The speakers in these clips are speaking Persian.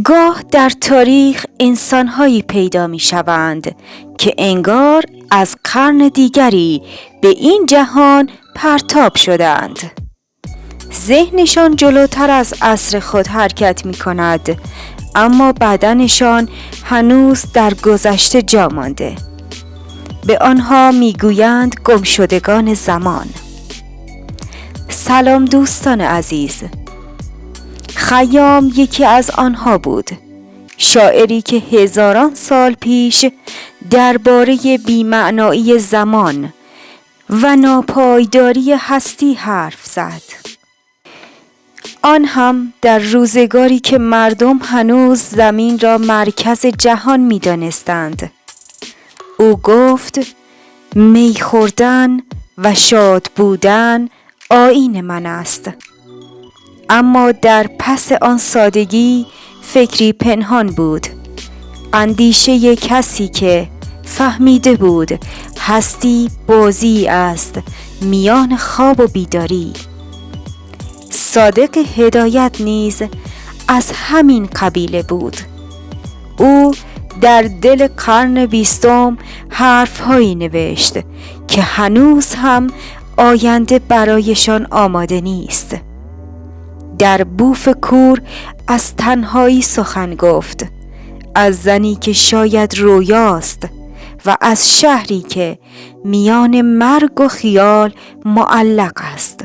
گاه در تاریخ انسان‌هایی پیدا می‌شوند که انگار از قرن دیگری به این جهان پرتاب شدند. ذهنشان جلوتر از عصر خود حرکت می‌کند، اما بدنشان هنوز در گذشته جا مانده. به آنها می‌گویند گمشدگان زمان. سلام دوستان عزیز. خیام یکی از آنها بود، شاعری که هزاران سال پیش درباره بی‌معنایی زمان و ناپایداری هستی حرف زد. آن هم در روزگاری که مردم هنوز زمین را مرکز جهان می دانستند. او گفت می خوردن و شاد بودن آیین من است. اما در پس آن سادگی فکری پنهان بود، اندیشه کسی که فهمیده بود هستی بازی است میان خواب و بیداری. صادق هدایت نیز از همین قبیله بود. او در دل قرن 20 حرفهایی نوشت که هنوز هم آینده برایشان آماده نیست. در بوف کور از تنهایی سخن گفت، از زنی که شاید رویاست و از شهری که میان مرگ و خیال معلق است.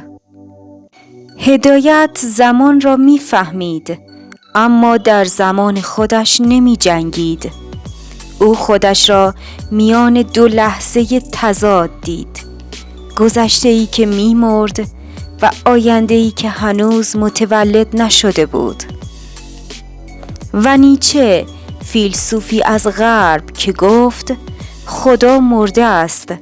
هدایت زمان را می‌فهمید، اما در زمان خودش نمی‌جنگید. او خودش را میان دو لحظه تضاد دید، گذشته‌ای که می‌مرد و آینده‌ای که هنوز متولد نشده بود. و نیچه، فیلسوفی از غرب، که گفت خدا مرده است،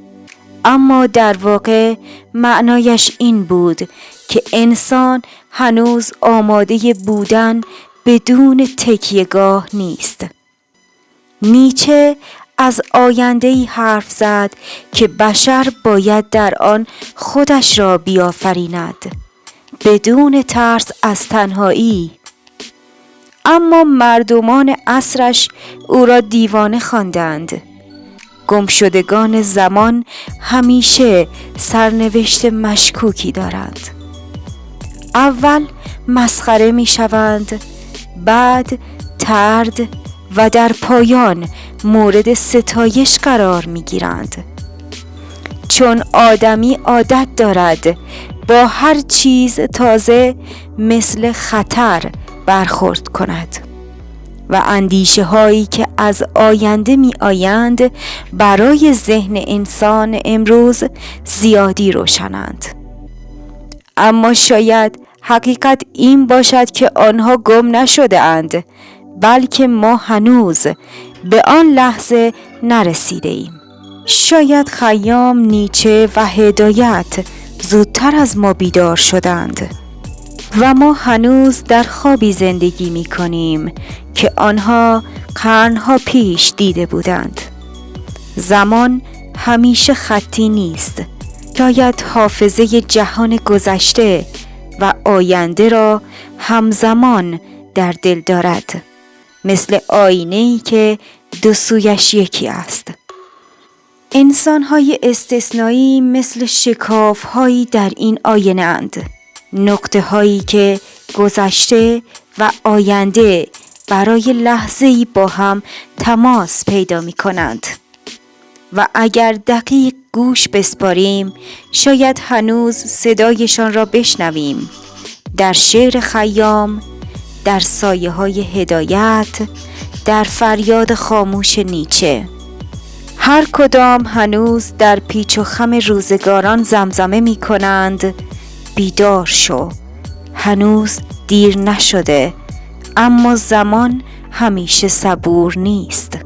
اما در واقع معنایش این بود که انسان هنوز آماده بودن بدون تکیه‌گاه نیست. نیچه از آینده‌ای حرف زد که بشر باید در آن خودش را بیافریند، بدون ترس از تنهایی. اما مردمان عصرش او را دیوانه خواندند. گمشدگان زمان همیشه سرنوشت مشکوکی دارند. اول مسخره می شوند، بعد طرد و در پایان مورد ستایش قرار می گیرند. چون آدمی عادت دارد با هر چیز تازه مثل خطر برخورد کند و اندیشه هایی که از آینده می آیند برای ذهن انسان امروز زیادی روشنند. اما شاید حقیقت این باشد که آنها گم نشده اند، بلکه ما هنوز به آن لحظه نرسیده ایم. شاید خیام، نیچه و هدایت زودتر از ما بیدار شدند و ما هنوز در خوابی زندگی می کنیم که آنها قرنها پیش دیده بودند. زمان همیشه خطی نیست. شاید حافظه جهان گذشته و آینده را همزمان در دل دارد، مثل آینه‌ای که دو سویش یکی است. انسان‌های استثنایی مثل شکاف‌هایی در این آینه اند، نقطه‌هایی که گذشته و آینده برای لحظه‌ای با هم تماس پیدا می‌کنند. و اگر دقیق گوش بسپاریم، شاید هنوز صدایشان را بشنویم، در شعر خیام، در سایه‌های هدایت، در فریاد خاموش نیچه. هر کدام هنوز در پیچ و خم روزگاران زمزمه می کنند بیدار شو، هنوز دیر نشده، اما زمان همیشه صبور نیست.